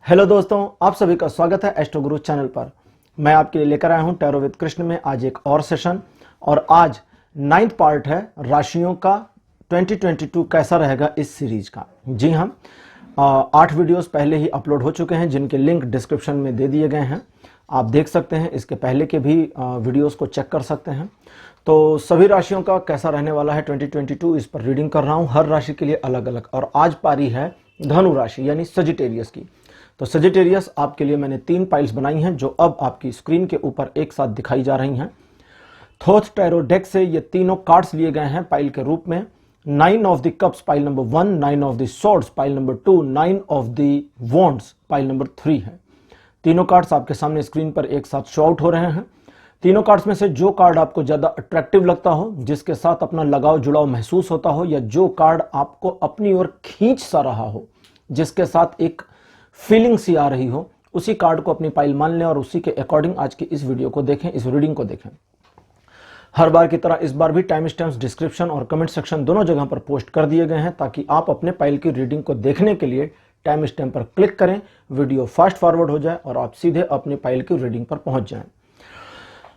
Hello दोस्तों, आप सभी का स्वागत है एस्ट्रो गुरु चैनल पर। मैं आपके लिए लेकर आया हूं टैरो विद कृष्ण में आज एक और सेशन। और आज 9th पार्ट है राशियों का 2022 कैसा रहेगा इस सीरीज का। जी हाँ, 8 वीडियोस पहले ही अपलोड हो चुके हैं जिनके लिंक डिस्क्रिप्शन में दे दिए गए हैं। आप देख सकते हैं, इसके पहले के भी वीडियोस को चेक कर सकते हैं। तो सभी राशियों का कैसा रहने वाला है 2022, इस पर रीडिंग कर रहा हूं, हर राशि के लिए अलग अलग। और आज पारी है धनु राशि यानी सजिटेरियस की। तो सजिटेरियस आपके लिए मैंने 3 पाइल्स बनाई हैं जो अब आपकी स्क्रीन के ऊपर एक साथ दिखाई जा रही हैं। थोथ टैरो डेक से ये तीनों कार्ड्स लिए गए हैं पाइल के रूप में। 9 of the cups pile number 1, 9 of the swords pile number 2, 9 of the wands pile number 3 है। तीनों कार्ड्स आपके सामने स्क्रीन पर एक साथ शो आउट हो रहे हैं। तीनों कार्ड्स में से जो कार्ड आपको ज्यादा अट्रैक्टिव लगता हो, जिसके साथ अपना लगाव जुड़ाव महसूस होता हो, या जो कार्ड आपको अपनी ओर खींच सा रहा हो, जिसके साथ एक फीलिंग सी आ रही हो, उसी कार्ड को अपनी पाइल मान लें और उसी के अकॉर्डिंग आज की इस वीडियो को देखें, इस रीडिंग को देखें। हर बार की तरह इस बार भी टाइम स्टैम्प्स डिस्क्रिप्शन और कमेंट सेक्शन दोनों जगह पर पोस्ट कर दिए गए हैं ताकि आप अपने पाइल की रीडिंग को देखने के लिए टाइम स्टैम्प पर क्लिक करें, वीडियो फास्ट फॉरवर्ड हो जाए और आप सीधे अपनी पाइल की रीडिंग पर पहुंच जाएं।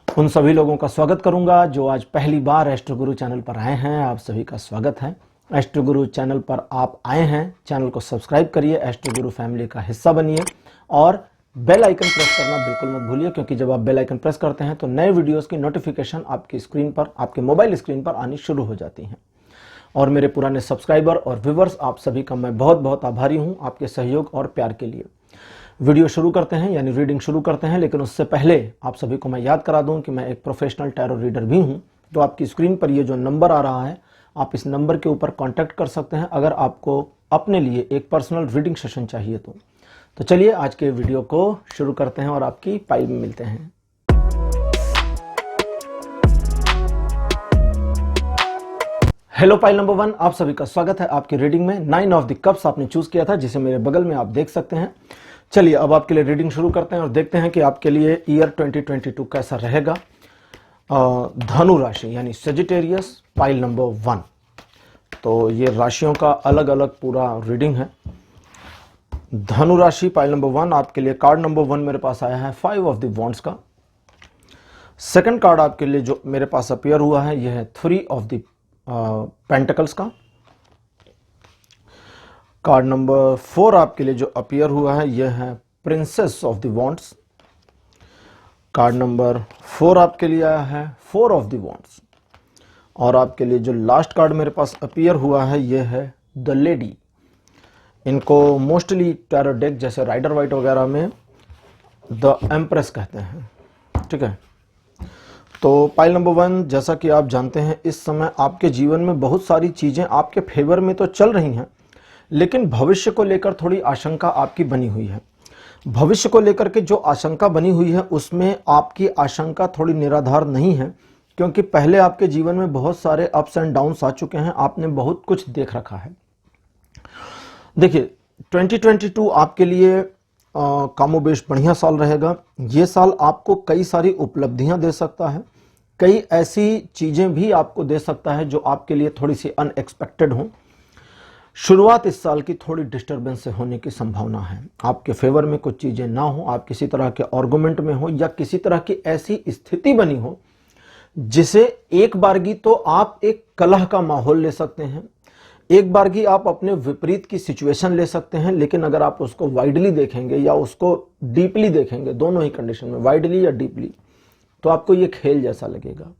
उन सभी लोगों का स्वागत करूंगा जो आज पहली बार एस्ट्रो गुरु चैनल पर आए हैं। आप सभी का स्वागत है। एस्ट्रो गुरु चैनल पर आप आए हैं, चैनल को सब्सक्राइब करिए, एस्ट्रो गुरु फैमिली का हिस्सा बनिए और बेल आइकन प्रेस करना बिल्कुल मत भूलिए, क्योंकि जब आप बेल आइकन प्रेस करते हैं तो नए वीडियोस की नोटिफिकेशन आपकी स्क्रीन पर, आपके मोबाइल स्क्रीन पर आनी शुरू हो जाती हैं। और मेरे पुराने सब्सक्राइबर और व्यूवर्स, आप सभी का मैं बहुत बहुत आभारी हूं आपके सहयोग और प्यार के लिए। वीडियो शुरू करते हैं, यानी रीडिंग शुरू करते हैं, लेकिन उससे पहले आप सभी को मैं याद करा दूं कि मैं एक प्रोफेशनल टैरो रीडर भी हूं। तो आपकी स्क्रीन पर ये जो नंबर आ रहा है, आप इस नंबर के ऊपर कांटेक्ट कर सकते हैं अगर आपको अपने लिए एक पर्सनल रीडिंग सेशन चाहिए तो चलिए आज के वीडियो को शुरू करते हैं और आपकी पाइल में मिलते हैं। हेलो पाइल नंबर 1, आप सभी का स्वागत है आपकी रीडिंग में। 9 ऑफ द कप्स आपने चूज किया था, जिसे मेरे बगल में आप देख सकते हैं। चलिए अब आपके लिए रीडिंग शुरू करते हैं और देखते हैं कि आपके लिए ईयर 2022 कैसा रहेगा। धनु राशि यानी सजिटेरियस पाइल नंबर 1। तो ये राशियों का अलग अलग पूरा रीडिंग है। धनु राशि पाइल नंबर 1 आपके लिए कार्ड नंबर 1 मेरे पास आया है 5 ऑफ द वॉन्ड्स का। सेकंड कार्ड आपके लिए जो मेरे पास अपीयर हुआ है यह है 3 ऑफ द पेंटिकल्स का। कार्ड नंबर 4 आपके लिए जो अपीयर हुआ है यह है princess of the wands. Card number 4 आपके लिए आया है 4 ऑफ द वॉन्ड्स। और आपके लिए जो लास्ट कार्ड मेरे पास अपीयर हुआ है यह है द लेडी। इनको मोस्टली टैरो डेक जैसे राइडर वाइट वगैरह में द एम्प्रेस कहते हैं, ठीक है। तो पाइल नंबर 1, जैसा कि आप जानते हैं, इस समय आपके जीवन में बहुत सारी चीजें आपके फेवर में तो चल रही हैं, लेकिन भविष्य को लेकर थोड़ी आशंका आपकी बनी हुई है। भविष्य को लेकर के जो आशंका बनी हुई है उसमें आपकी आशंका थोड़ी निराधार नहीं है, क्योंकि पहले आपके जीवन में बहुत सारे अप्स एंड डाउन्स आ चुके हैं, आपने बहुत कुछ देख रखा है। देखिए 2022 आपके लिए कामोबेश बढ़िया साल रहेगा। ये साल आपको कई सारी उपलब्धियां दे सकता है, कई ऐसी चीजें भी आपको दे सकता है जो आपके लिए थोड़ी सी अनएक्सपेक्टेड हो। शुरुआत इस साल की थोड़ी डिस्टर्बेंस से होने की संभावना है। आपके फेवर में कुछ चीजें ना हो, आप किसी तरह के आर्गुमेंट में हो, या किसी तरह की ऐसी स्थिति बनी हो जिसे एक बारगी तो आप एक कलह का माहौल ले सकते हैं, एक बारगी आप अपने विपरीत की सिचुएशन ले सकते हैं। लेकिन अगर आप उसको वाइडली देखेंगे या उसको डीपली देखेंगे, दोनों ही कंडीशन में, वाइडली या डीपली, तो आपको ये खेल जैसा लगेगा,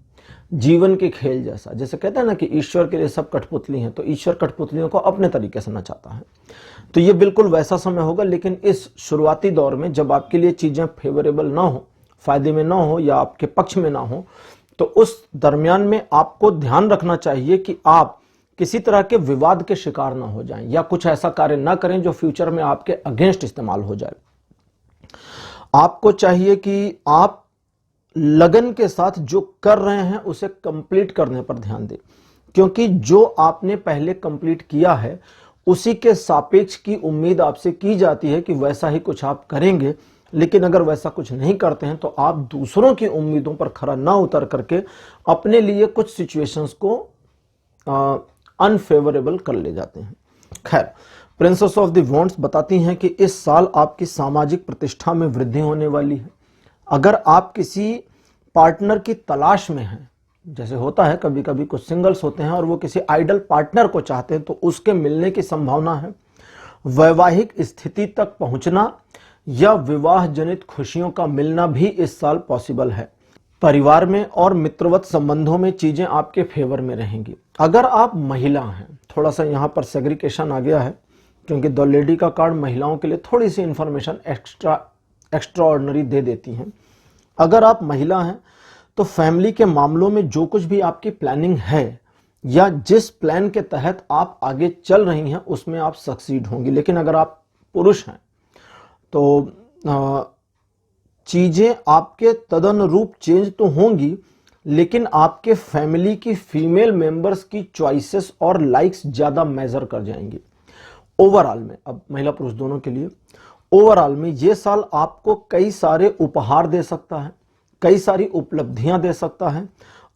जीवन के खेल जैसा। जैसे कहते हैं ना कि ईश्वर के लिए सब कठपुतली हैं, तो ईश्वर कठपुतलियों को अपने तरीके से नचाता है। तो ये बिल्कुल वैसा समय होगा। लेकिन इस शुरुआती दौर में जब आपके लिए चीजें फेवरेबल ना हो, फायदे में ना हो या आपके पक्ष में ना हो, तो उस दरमियान में आपको ध्यान रखना चाहिए कि आप किसी तरह के विवाद के शिकार ना हो जाएं, या कुछ ऐसा कार्य ना करें जो फ्यूचर में आपके अगेंस्ट इस्तेमाल हो जाए। आपको चाहिए कि आप लगन के साथ जो कर रहे हैं उसे कंप्लीट करने पर ध्यान दें, क्योंकि जो आपने पहले कंप्लीट किया है उसी के सापेक्ष की उम्मीद आपसे की जाती है कि वैसा ही कुछ आप करेंगे। लेकिन अगर वैसा कुछ नहीं करते हैं तो आप दूसरों की उम्मीदों पर खरा ना उतर करके अपने लिए कुछ सिचुएशंस को अनफेवरेबल कर ले जाते हैं। खैर, प्रिंसेस ऑफ द वॉन्ड्स बताती हैं कि इस साल आपकी सामाजिक प्रतिष्ठा में वृद्धि होने वाली है। अगर आप किसी पार्टनर की तलाश में हैं, जैसे होता है कभी कभी कुछ सिंगल्स होते हैं और वो किसी आइडल पार्टनर को चाहते हैं, तो उसके मिलने की संभावना है। वैवाहिक स्थिति तक पहुंचना या विवाह जनित खुशियों का मिलना भी इस साल पॉसिबल है। परिवार में और मित्रवत संबंधों में चीजें आपके फेवर में रहेंगी। अगर आप महिला हैं, थोड़ा सा यहां पर सेग्रीगेशन आ गया है क्योंकि द लेडी का कार्ड महिलाओं के लिए थोड़ी सी इंफॉर्मेशन एक्स्ट्रा ऑर्डिनरी दे देती हैं। अगर आप महिला हैं तो फैमिली के मामलों में जो कुछ भी आपकी प्लानिंग है या जिस प्लान के तहत आप आगे चल रही हैं उसमें आप सक्सीड होंगी। लेकिन अगर आप पुरुष हैं तो चीजें आपके तदनुरूप चेंज तो होंगी, लेकिन आपके फैमिली की फीमेल मेंबर्स की चॉइसेस और लाइक्स ज्यादा मेजर कर जाएंगी। ओवरऑल में, अब महिला पुरुष दोनों के लिए ओवरऑल में ये साल आपको कई सारे उपहार दे सकता है, कई सारी उपलब्धियां दे सकता है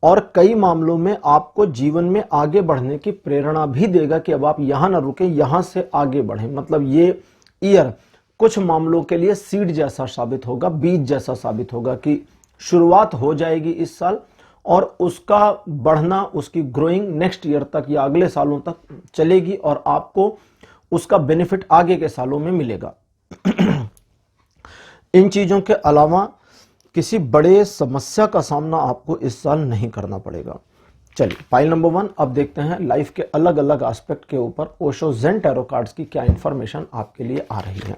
और कई मामलों में आपको जीवन में आगे बढ़ने की प्रेरणा भी देगा कि अब आप यहां ना रुके, यहां से आगे बढ़ें। मतलब ये ईयर कुछ मामलों के लिए सीड जैसा साबित होगा, बीज जैसा साबित होगा कि शुरुआत हो जाएगी इस साल और उसका बढ़ना, उसकी ग्रोइंग नेक्स्ट ईयर तक या अगले सालों तक चलेगी और आपको उसका बेनिफिट आगे के सालों में मिलेगा। इन चीजों के अलावा किसी बड़े समस्या का सामना आपको इस साल नहीं करना पड़ेगा। चलिए पाइल नंबर 1, अब देखते हैं लाइफ के अलग अलग एस्पेक्ट के ऊपर ओशो जेन टैरो कार्ड्स की क्या इंफॉर्मेशन आपके लिए आ रही है।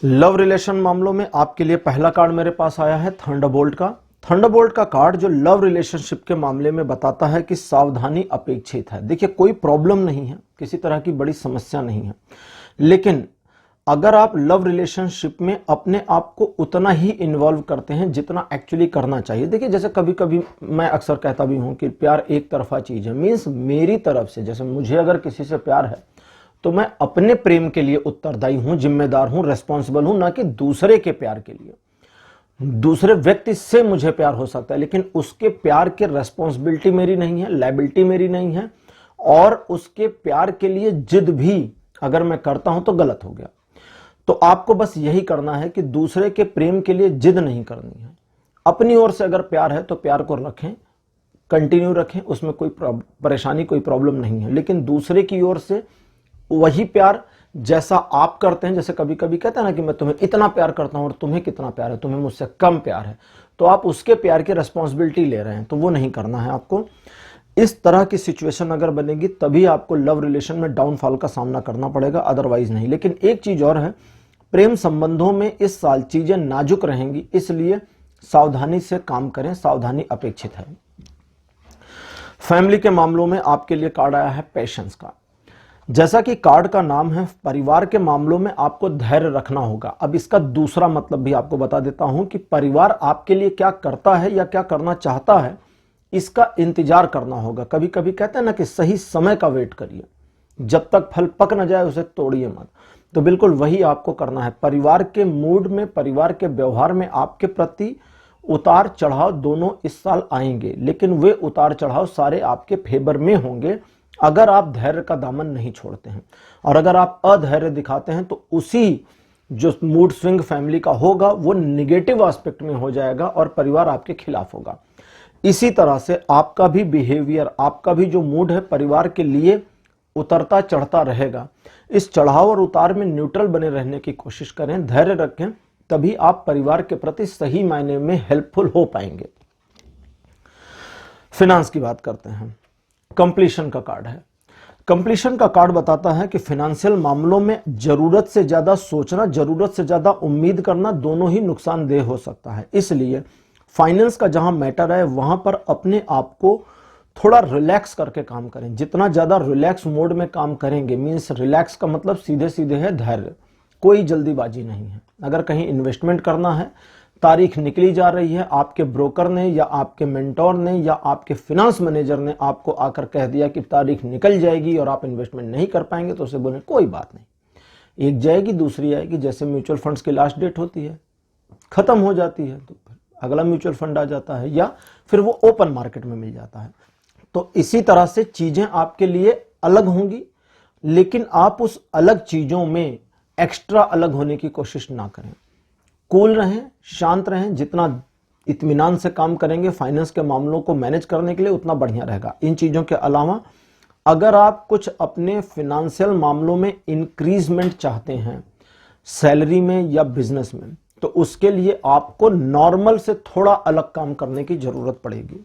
लव रिलेशन मामलों में आपके लिए पहला कार्ड मेरे पास आया है थंडरबोल्ट का। थंडरबोल्ट का कार्ड जो लव रिलेशनशिप के मामले में बताता है कि सावधानी अपेक्षित है। देखिए कोई प्रॉब्लम नहीं है, किसी तरह की बड़ी समस्या नहीं है, लेकिन अगर आप लव रिलेशनशिप में अपने आप को उतना ही इन्वॉल्व करते हैं जितना एक्चुअली करना चाहिए। देखिए जैसे कभी कभी मैं अक्सर कहता भी हूं कि प्यार एक तरफा चीज है। मीन्स मेरी तरफ से, जैसे मुझे अगर किसी से प्यार है तो मैं अपने प्रेम के लिए उत्तरदायी हूं, जिम्मेदार हूं, रेस्पॉन्सिबल हूं, ना कि दूसरे के प्यार के लिए। दूसरे व्यक्ति से मुझे प्यार हो सकता है लेकिन उसके प्यार की रेस्पॉन्सिबिलिटी मेरी नहीं है, लायबिलिटी मेरी नहीं है, और उसके प्यार के लिए जिद भी अगर मैं करता हूं तो गलत हो गया। तो आपको बस यही करना है कि दूसरे के प्रेम के लिए जिद नहीं करनी है। अपनी ओर से अगर प्यार है तो प्यार को रखें, कंटिन्यू रखें, उसमें कोई परेशानी, कोई प्रॉब्लम नहीं है। लेकिन दूसरे की ओर से वही प्यार जैसा आप करते हैं, जैसे कभी कभी कहते हैं ना कि मैं तुम्हें इतना प्यार करता हूं और तुम्हें कितना प्यार है, तुम्हें मुझसे कम प्यार है, तो आप उसके प्यार की रेस्पॉन्सिबिलिटी ले रहे हैं, तो वो नहीं करना है आपको। इस तरह की सिचुएशन अगर बनेगी तभी आपको लव रिलेशन में डाउनफॉल का सामना करना पड़ेगा, अदरवाइज नहीं। लेकिन एक चीज और है, प्रेम संबंधों में इस साल चीजें नाजुक रहेंगी, इसलिए सावधानी से काम करें, सावधानी अपेक्षित है। फैमिली के मामलों में आपके लिए कार्ड आया है पेशेंस का। जैसा कि कार्ड का नाम है, परिवार के मामलों में आपको धैर्य रखना होगा। अब इसका दूसरा मतलब भी आपको बता देता हूं कि परिवार आपके लिए क्या करता है या क्या करना चाहता है, इसका इंतजार करना होगा। कभी कभी कहते हैं ना कि सही समय का वेट करिए, जब तक फल पक न जाए उसे तोड़िए मत। तो बिल्कुल वही आपको करना है। परिवार के मूड में, परिवार के व्यवहार में आपके प्रति उतार चढ़ाव दोनों इस साल आएंगे, लेकिन वे उतार चढ़ाव सारे आपके फेवर में होंगे अगर आप धैर्य का दामन नहीं छोड़ते हैं। और अगर आप अधैर्य दिखाते हैं तो उसी जो मूड स्विंग फैमिली का होगा वो निगेटिव एस्पेक्ट में हो जाएगा और परिवार आपके खिलाफ होगा। इसी तरह से आपका भी बिहेवियर, आपका भी जो मूड है परिवार के लिए उतरता चढ़ता रहेगा। इस चढ़ाव और उतार में न्यूट्रल बने रहने की कोशिश करें, धैर्य रखें, तभी आप परिवार के प्रति सही मायने में हेल्पफुल हो पाएंगे। फाइनेंस की बात करते हैं। कंप्लीशन का कार्ड है। कंप्लीशन का कार्ड बताता है कि फाइनेंशियल मामलों में जरूरत से ज्यादा सोचना, जरूरत से ज्यादा उम्मीद करना दोनों ही नुकसानदेह हो सकता है। इसलिए फाइनेंस का जहां मैटर है वहां पर अपने आप को थोड़ा रिलैक्स करके काम करें। जितना ज्यादा रिलैक्स मोड में काम करेंगे, मीन्स रिलैक्स का मतलब सीधे सीधे है धैर्य, कोई जल्दीबाजी नहीं है। अगर कहीं इन्वेस्टमेंट करना है, तारीख निकली जा रही है, आपके ब्रोकर ने या आपके मेंटोर ने या आपके फिनेंस मैनेजर ने आपको आकर कह दिया कि तारीख निकल जाएगी और आप इन्वेस्टमेंट नहीं कर पाएंगे, तो उसे बोले कोई बात नहीं, एक जाएगी दूसरी आएगी। जैसे म्यूचुअल फंड्स की लास्ट डेट होती है, खत्म हो जाती है तो अगला म्यूचुअल फंड आ जाता है या फिर वो ओपन मार्केट में मिल जाता है। तो इसी तरह से चीजें आपके लिए अलग होंगी, लेकिन आप उस अलग चीजों में एक्स्ट्रा अलग होने की कोशिश ना करें। कूल रहें, शांत रहें, जितना इत्मीनान से काम करेंगे फाइनेंस के मामलों को मैनेज करने के लिए उतना बढ़िया रहेगा। इन चीजों के अलावा अगर आप कुछ अपने फिनेंशियल मामलों में इंक्रीजमेंट चाहते हैं, सैलरी में या बिजनेस में, तो उसके लिए आपको नॉर्मल से थोड़ा अलग काम करने की जरूरत पड़ेगी।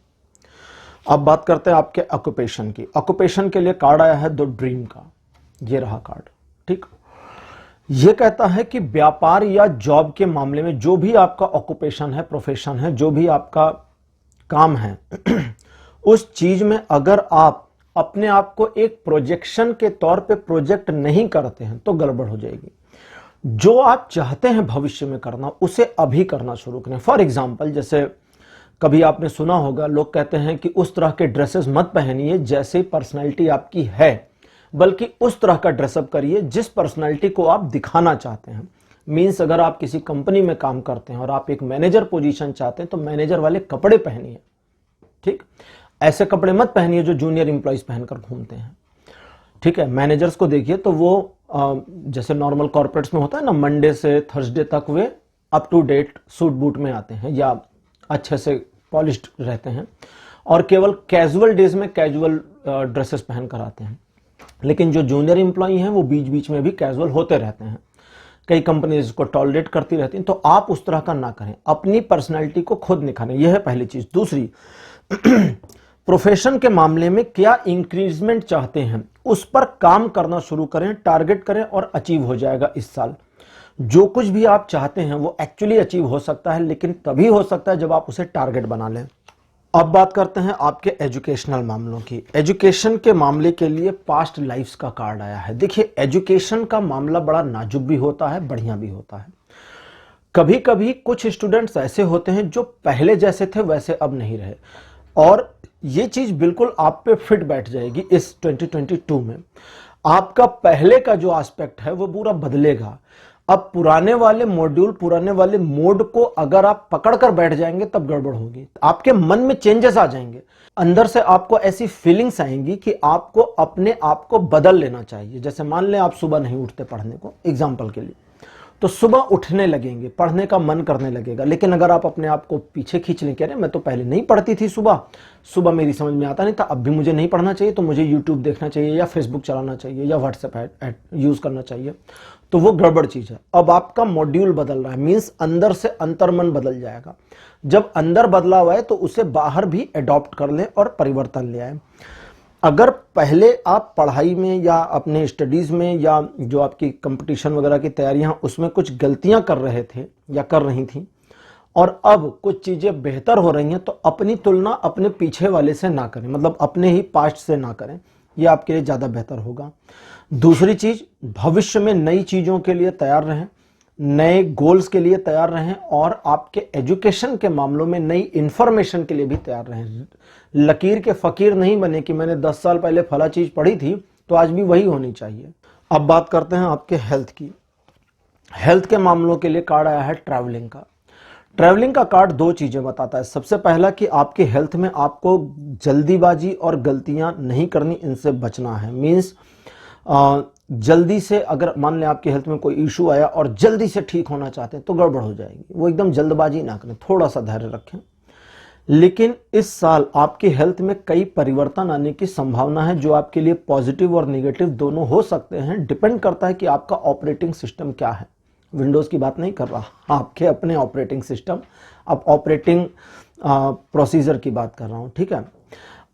अब बात करते हैं आपके ऑक्यूपेशन की। ऑक्यूपेशन के लिए कार्ड आया है द ड्रीम का, ये रहा कार्ड। ठीक, ये कहता है कि व्यापार या जॉब के मामले में जो भी आपका ऑक्यूपेशन है, प्रोफेशन है, जो भी आपका काम है उस चीज में अगर आप अपने आप को एक प्रोजेक्शन के तौर पे प्रोजेक्ट नहीं करते हैं तो गड़बड़ हो जाएगी। जो आप चाहते हैं भविष्य में करना, उसे अभी करना शुरू करें। फॉर एग्जाम्पल, जैसे कभी आपने सुना होगा, लोग कहते हैं कि उस तरह के ड्रेसेस मत पहनिए जैसे पर्सनैलिटी आपकी है, बल्कि उस तरह का ड्रेसअप करिए जिस पर्सनैलिटी को आप दिखाना चाहते हैं। मीन्स अगर आप किसी कंपनी में काम करते हैं और आप एक मैनेजर पोजीशन चाहते हैं तो मैनेजर वाले कपड़े पहनिए। ठीक, ऐसे कपड़े मत पहनिए जो जूनियर एम्प्लॉइज पहनकर घूमते हैं। ठीक है, मैनेजर्स को देखिए तो वो जैसे नॉर्मल कॉर्पोरेट्स में होता है ना, मंडे से थर्सडे तक वे up to date suit boot में आते हैं या अच्छे से पॉलिश्ड रहते हैं, और केवल कैजुअल डेज में कैजुअल ड्रेसेस पहन कर आते हैं। लेकिन जो जूनियर एम्प्लॉई हैं वो बीच बीच में भी कैजुअल होते रहते हैं, कई कंपनीज इसको टॉलरेट करती रहती हैं। तो आप उस तरह का ना करें, अपनी पर्सनैलिटी को खुद निखारें, यह है पहली चीज। दूसरी, प्रोफेशन के मामले में क्या इंक्रीजमेंट चाहते हैं उस पर काम करना शुरू करें, टारगेट करें और अचीव हो जाएगा इस साल। जो कुछ भी आप चाहते हैं वो एक्चुअली अचीव हो सकता है, लेकिन तभी हो सकता है जब आप उसे टारगेट बना लें। अब बात करते हैं आपके एजुकेशनल मामलों की। एजुकेशन के मामले के लिए पास्ट लाइफ्स का कार्ड आया है। देखिए, एजुकेशन का मामला बड़ा नाजुक भी होता है, बढ़िया भी होता है। कभी कभी कुछ स्टूडेंट्स ऐसे होते हैं जो पहले जैसे थे वैसे अब नहीं रहे, और ये चीज बिल्कुल आप पे फिट बैठ जाएगी इस 2022 में। आपका पहले का जो एस्पेक्ट है वो पूरा बदलेगा। अब पुराने वाले मॉड्यूल, पुराने वाले मोड को अगर आप पकड़ कर बैठ जाएंगे तब गड़बड़ होगी। आपके मन में चेंजेस आ जाएंगे, अंदर से आपको ऐसी फीलिंग्स आएंगी कि आपको अपने आप को बदल लेना चाहिए। जैसे मान लें आप सुबह नहीं उठते पढ़ने को, एग्जाम्पल के लिए, तो सुबह उठने लगेंगे, पढ़ने का मन करने लगेगा। लेकिन अगर आप अपने आप को पीछे खींच लें, कह रहे मैं तो पहले नहीं पढ़ती थी, सुबह मेरी समझ में आता नहीं था, अब भी मुझे नहीं पढ़ना चाहिए, तो मुझे यूट्यूब देखना चाहिए या फेसबुक चलाना चाहिए या व्हाट्सएप यूज करना चाहिए, तो वो गड़बड़ चीज है। अब आपका मॉड्यूल बदल रहा है, मीन्स अंदर से अंतर्मन बदल जाएगा। जब अंदर बदलाव आए तो उसे बाहर भी एडॉप्ट कर लें और परिवर्तन ले आए। अगर पहले आप पढ़ाई में या अपने स्टडीज में या जो आपकी कंपटीशन वगैरह की तैयारियां, उसमें कुछ गलतियां कर रहे थे या कर रही थी, और अब कुछ चीजें बेहतर हो रही हैं, तो अपनी तुलना अपने पीछे वाले से ना करें, मतलब अपने ही पास्ट से ना करें, यह आपके लिए ज्यादा बेहतर होगा। दूसरी चीज, भविष्य में नई चीजों के लिए तैयार रहें, नए गोल्स के लिए तैयार रहें, और आपके एजुकेशन के मामलों में नई इंफॉर्मेशन के लिए भी तैयार रहें। लकीर के फकीर नहीं बने कि मैंने 10 साल पहले फला चीज पढ़ी थी तो आज भी वही होनी चाहिए। अब बात करते हैं आपके हेल्थ की। हेल्थ के मामलों के लिए कार्ड आया है ट्रैवलिंग का। ट्रैवलिंग का कार्ड दो चीजें बताता है। सबसे पहला कि आपकी हेल्थ में आपको जल्दीबाजी और गलतियां नहीं करनी, इनसे बचना है। मीन्स जल्दी से अगर मान लें आपकी हेल्थ में कोई इशू आया और जल्दी से ठीक होना चाहते हैं तो गड़बड़ हो जाएगी, वो एकदम जल्दबाजी ना करें, थोड़ा सा धैर्य रखें। लेकिन इस साल आपकी हेल्थ में कई परिवर्तन आने की संभावना है, जो आपके लिए पॉजिटिव और नेगेटिव दोनों हो सकते हैं। डिपेंड करता है कि आपका ऑपरेटिंग सिस्टम क्या है। विंडोज की बात नहीं कर रहा, आपके अपने ऑपरेटिंग सिस्टम, अब ऑपरेटिंग प्रोसीजर की बात कर रहा हूं। ठीक है,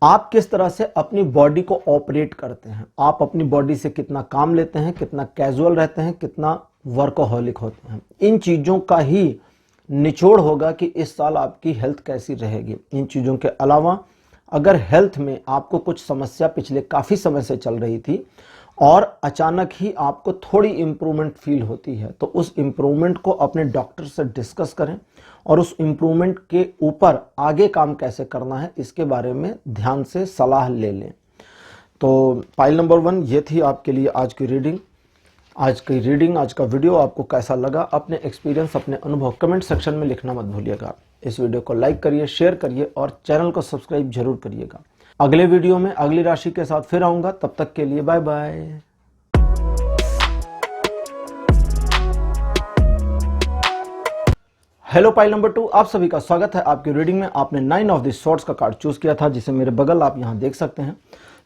आप किस तरह से अपनी बॉडी को ऑपरेट करते हैं, आप अपनी बॉडी से कितना काम लेते हैं, कितना कैजुअल रहते हैं, कितना वर्कोहॉलिक होते हैं, इन चीजों का ही निचोड़ होगा कि इस साल आपकी हेल्थ कैसी रहेगी। इन चीजों के अलावा अगर हेल्थ में आपको कुछ समस्या पिछले काफी समय से चल रही थी और अचानक ही आपको थोड़ी इंप्रूवमेंट फील होती है, तो उस इंप्रूवमेंट को अपने डॉक्टर से डिस्कस करें और उस इंप्रूवमेंट के ऊपर आगे काम कैसे करना है इसके बारे में ध्यान से सलाह ले लें। तो फाइल नंबर 1 ये थी आपके लिए आज की रीडिंग। आज का वीडियो आपको कैसा लगा, अपने एक्सपीरियंस, अपने अनुभव कमेंट सेक्शन में लिखना मत भूलिएगा। इस वीडियो को लाइक करिए, शेयर करिए और चैनल को सब्सक्राइब जरूर करिएगा। अगले वीडियो में अगली राशि के साथ फिर आऊंगा, तब तक के लिए bye bye. Hello pile number 2, आप सभी का स्वागत है आपकी रीडिंग में। आपने 9 ऑफ द सॉर्ड्स का कार्ड चूज किया था, जिसे मेरे बगल आप यहां देख सकते हैं।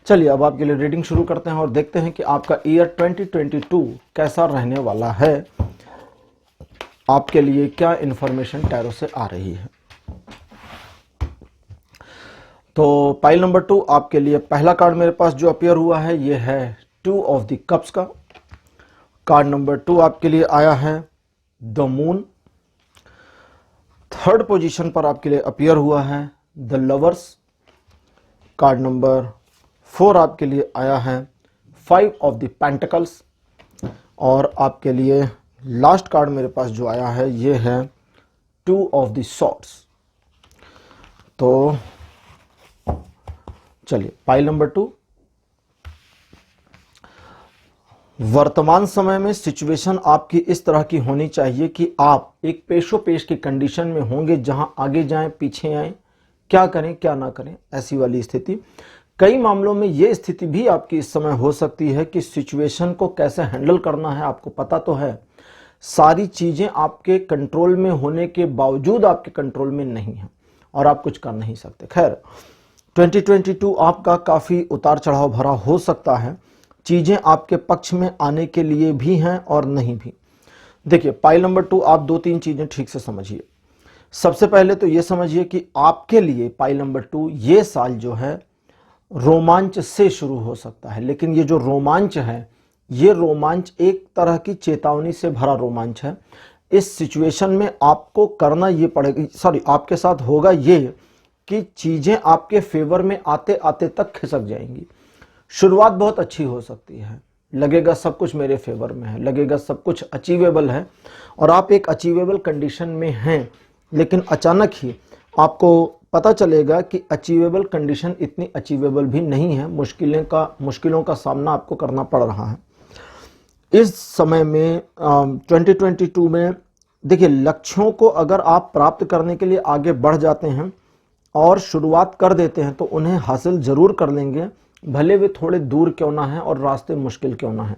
चलिए अब आपके लिए रीडिंग शुरू करते हैं और देखते हैं कि आपका ईयर 2022 कैसा रहने वाला है। आपके लिए क्या इंफॉर्मेशन टैरो से आ रही है। तो पाइल नंबर 2 आपके लिए पहला कार्ड मेरे पास जो अपीयर हुआ है ये है 2 ऑफ द कप्स का। कार्ड नंबर 2 आपके लिए आया है द मून। थर्ड पोजीशन पर आपके लिए अपीयर हुआ है द लवर्स। कार्ड नंबर 4 आपके लिए आया है 5 ऑफ द पेंटिकल्स। और आपके लिए लास्ट कार्ड मेरे पास जो आया है ये है 2 ऑफ द सॉर्ड्स। तो चलिए पाइल नंबर 2, वर्तमान समय में सिचुएशन आपकी इस तरह की होनी चाहिए कि आप एक पेशो पेश की कंडीशन में होंगे, जहां आगे जाएं पीछे आएं, क्या करें क्या ना करें, ऐसी वाली स्थिति। कई मामलों में यह स्थिति भी आपकी इस समय हो सकती है कि सिचुएशन को कैसे हैंडल करना है आपको पता तो है, सारी चीजें आपके कंट्रोल में होने के बावजूद आपके कंट्रोल में नहीं है और आप कुछ कर नहीं सकते। खैर 2022 आपका काफी उतार चढ़ाव भरा हो सकता है। चीजें आपके पक्ष में आने के लिए भी हैं और नहीं भी। देखिए पाइल नंबर 2, आप 2-3 चीजें ठीक से समझिए। सबसे पहले तो यह समझिए कि आपके लिए पाइल नंबर 2 ये साल जो है रोमांच से शुरू हो सकता है, लेकिन ये जो रोमांच है ये रोमांच एक तरह की चेतावनी से भरा रोमांच है। इस सिचुएशन में आपको करना ये पड़ेगा, आपके साथ होगा ये कि चीजें आपके फेवर में आते आते तक खिसक जाएंगी। शुरुआत बहुत अच्छी हो सकती है, लगेगा सब कुछ मेरे फेवर में है, लगेगा सब कुछ अचीवेबल है और आप एक अचीवेबल कंडीशन में हैं, लेकिन अचानक ही आपको पता चलेगा कि अचीवेबल कंडीशन इतनी अचीवेबल भी नहीं है। मुश्किलों का सामना आपको करना पड़ रहा है इस समय में। 2022 में देखिए, लक्ष्यों को अगर आप प्राप्त करने के लिए आगे बढ़ जाते हैं और शुरुआत कर देते हैं तो उन्हें हासिल जरूर कर लेंगे, भले वे थोड़े दूर क्यों ना है और रास्ते मुश्किल क्यों ना है।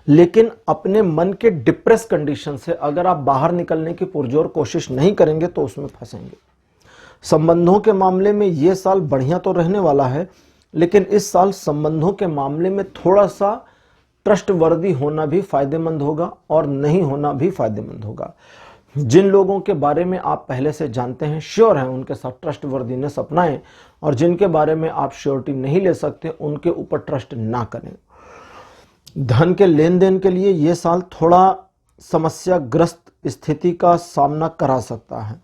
लेकिन अपने मन के डिप्रेस कंडीशन से अगर आप बाहर निकलने की पुरजोर कोशिश नहीं करेंगे तो उसमें फंसेंगे। संबंधों के मामले में यह साल बढ़िया तो रहने वाला है, लेकिन इस साल संबंधों के मामले में थोड़ा सा ट्रस्टवर्दी होना भी फायदेमंद होगा और नहीं होना भी फायदेमंद होगा। जिन लोगों के बारे में आप पहले से जानते हैं, श्योर हैं, उनके साथ ट्रस्टवर्दीनेस अपनाएं और जिनके बारे में आप श्योरिटी नहीं ले सकते उनके ऊपर ट्रस्ट ना करें। धन के लेन देन के लिए यह साल थोड़ा समस्याग्रस्त स्थिति का सामना करा सकता है।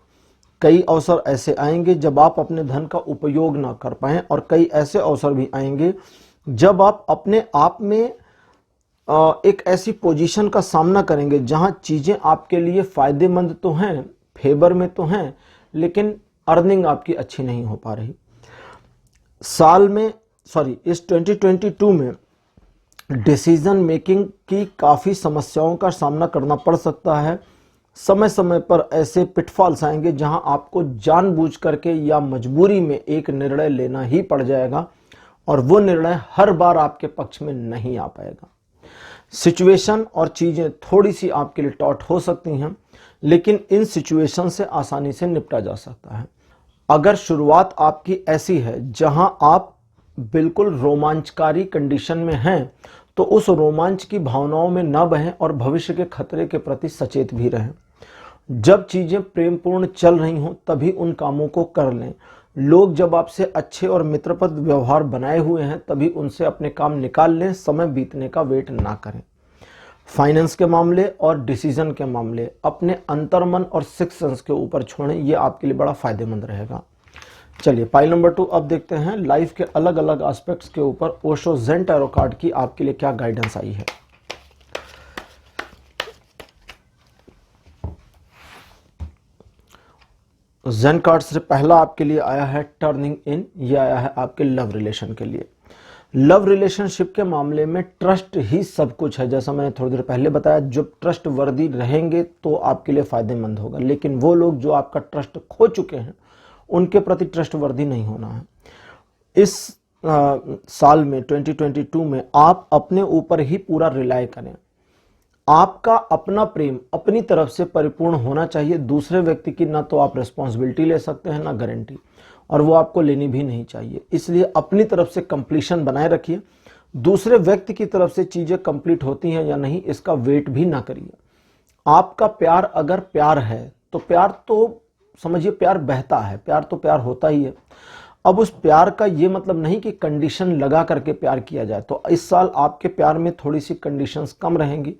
कई अवसर ऐसे आएंगे जब आप अपने धन का उपयोग ना कर पाएं और कई ऐसे अवसर भी आएंगे जब आप अपने आप में एक ऐसी पोजीशन का सामना करेंगे जहां चीजें आपके लिए फायदेमंद तो हैं, फेवर में तो हैं, लेकिन अर्निंग आपकी अच्छी नहीं हो पा रही। इस 2022 में डिसीजन मेकिंग की काफी समस्याओं का सामना करना पड़ सकता है। समय समय पर ऐसे पिटफॉल्स आएंगे जहां आपको जानबूझ करके या मजबूरी में एक निर्णय लेना ही पड़ जाएगा और वो निर्णय हर बार आपके पक्ष में नहीं आ पाएगा। सिचुएशन और चीजें थोड़ी सी आपके लिए टॉट हो सकती हैं, लेकिन इन सिचुएशन से आसानी से निपटा जा सकता है। अगर शुरुआत आपकी ऐसी है जहां आप बिल्कुल रोमांचकारी कंडीशन में हैं, तो उस रोमांच की भावनाओं में न बहें और भविष्य के खतरे के प्रति सचेत भी रहें। जब चीजें प्रेमपूर्ण चल रही हों तभी उन कामों को कर लें। लोग जब आपसे अच्छे और मित्रपद व्यवहार बनाए हुए हैं तभी उनसे अपने काम निकाल लें, समय बीतने का वेट ना करें। फाइनेंस के मामले और डिसीजन के मामले अपने अंतर्मन और सिक्स सेंस के ऊपर छोड़ें, ये आपके लिए बड़ा फायदेमंद रहेगा। चलिए पाइल नंबर 2 अब देखते हैं लाइफ के अलग अलग एस्पेक्ट्स के ऊपर ओशो ज़ेन टैरो कार्ड की आपके लिए क्या गाइडेंस आई है। ज़ेन कार्ड से पहला आपके लिए आया है टर्निंग इन। ये आया है आपके लव रिलेशन के लिए। लव रिलेशनशिप के मामले में ट्रस्ट ही सब कुछ है। जैसा मैंने थोड़ी देर पहले बताया, जब ट्रस्ट वर्दी रहेंगे तो आपके लिए फायदेमंद होगा, लेकिन वो लोग जो आपका ट्रस्ट खो चुके हैं उनके प्रति ट्रस्ट वर्दी नहीं होना है। इस साल में 2022 में आप अपने ऊपर ही पूरा रिलाय करें। आपका अपना प्रेम अपनी तरफ से परिपूर्ण होना चाहिए। दूसरे व्यक्ति की ना तो आप रिस्पॉन्सिबिलिटी ले सकते हैं ना गारंटी, और वो आपको लेनी भी नहीं चाहिए। इसलिए अपनी तरफ से कंप्लीशन बनाए रखिए। दूसरे व्यक्ति की तरफ से चीजें कंप्लीट होती हैं या नहीं, इसका वेट भी ना करिए। आपका प्यार अगर प्यार है तो प्यार तो समझिए प्यार बहता है, प्यार तो प्यार होता ही है। अब उस प्यार का ये मतलब नहीं कि कंडीशन लगा करके प्यार किया जाए। तो इस साल आपके प्यार में थोड़ी सी कंडीशंस कम रहेंगी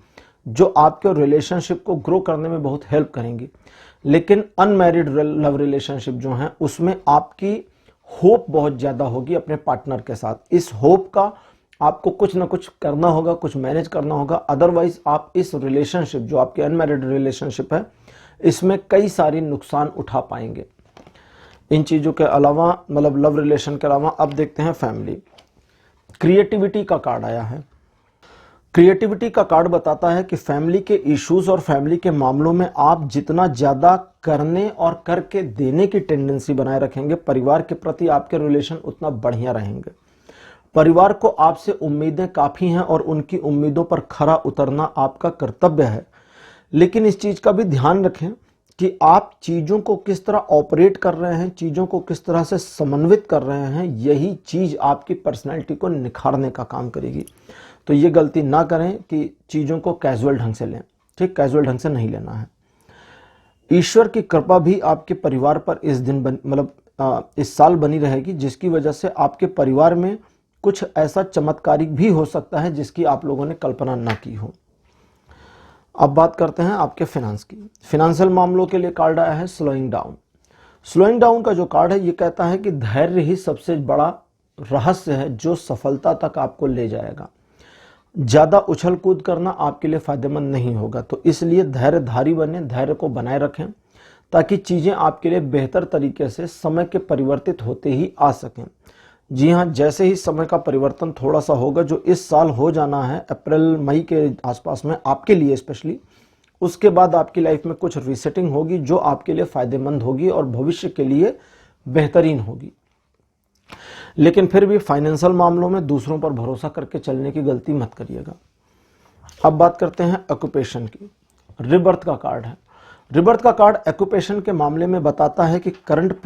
जो आपके रिलेशनशिप को ग्रो करने में बहुत हेल्प करेंगी। लेकिन अनमैरिड लव रिलेशनशिप जो हैं उसमें आपकी होप बहुत ज़्यादा होगी अपने पार्टनर के साथ। इस होप का आपको कुछ ना कुछ करना होगा, कुछ मैनेज करना होगा। अदरवाइज आप इस रिलेशनशिप जो आपके अनमैरिड रिलेशनशिप है इसमें कई सारी नुकसान उठा पाएंगे। इन चीज़ों के अलावा मतलब लव रिलेशन के अलावा अब देखते हैं फैमिली। क्रिएटिविटी का कार्ड आया है। क्रिएटिविटी का कार्ड बताता है कि फैमिली के इश्यूज और फैमिली के मामलों में आप जितना ज़्यादा करने और करके देने की टेंडेंसी बनाए रखेंगे, परिवार के प्रति आपके रिलेशन उतना बढ़िया रहेंगे। परिवार को आपसे उम्मीदें काफ़ी हैं और उनकी उम्मीदों पर खरा उतरना आपका कर्तव्य है। लेकिन इस चीज़ का भी ध्यान रखें कि आप चीज़ों को किस तरह ऑपरेट कर रहे हैं, चीज़ों को किस तरह से समन्वित कर रहे हैं, यही चीज़ आपकी पर्सनैलिटी को निखारने का काम करेगी। तो ये गलती ना करें कि चीज़ों को कैजुअल ढंग से लें। ठीक, कैजुअल ढंग से नहीं लेना है। ईश्वर की कृपा भी आपके परिवार पर इस दिन इस साल बनी रहेगी, जिसकी वजह से आपके परिवार में कुछ ऐसा चमत्कारिक भी हो सकता है जिसकी आप लोगों ने कल्पना ना की हो। अब बात करते हैं आपके फाइनेंस की। फाइनेंशियल मामलों के लिए कार्ड आया है स्लोइंग डाउन। स्लोइंग डाउन का जो कार्ड है ये कहता है कि धैर्य ही सबसे बड़ा रहस्य है जो सफलता तक आपको ले जाएगा। ज़्यादा उछल कूद करना आपके लिए फायदेमंद नहीं होगा, तो इसलिए धैर्यधारी बने, धैर्य को बनाए रखें ताकि चीज़ें आपके लिए बेहतर तरीके से समय के परिवर्तित होते ही आ सकें। जी हाँ, जैसे ही समय का परिवर्तन थोड़ा सा होगा, जो इस साल हो जाना है अप्रैल मई के आसपास में आपके लिए स्पेशली, उसके बाद आपकी लाइफ में कुछ रीसेटिंग होगी जो आपके लिए फ़ायदेमंद होगी और भविष्य के लिए बेहतरीन होगी। लेकिन फिर भी फाइनेंशियल मामलों में दूसरों पर भरोसा करके चलने की गलती मत करिएगा। अब बात करते हैं ऑक्यूपेशन की। रिबर्थ का कार्ड है। रिबर्थ का कार्ड ऑक्यूपेशन के मामले में बताता है कि करंट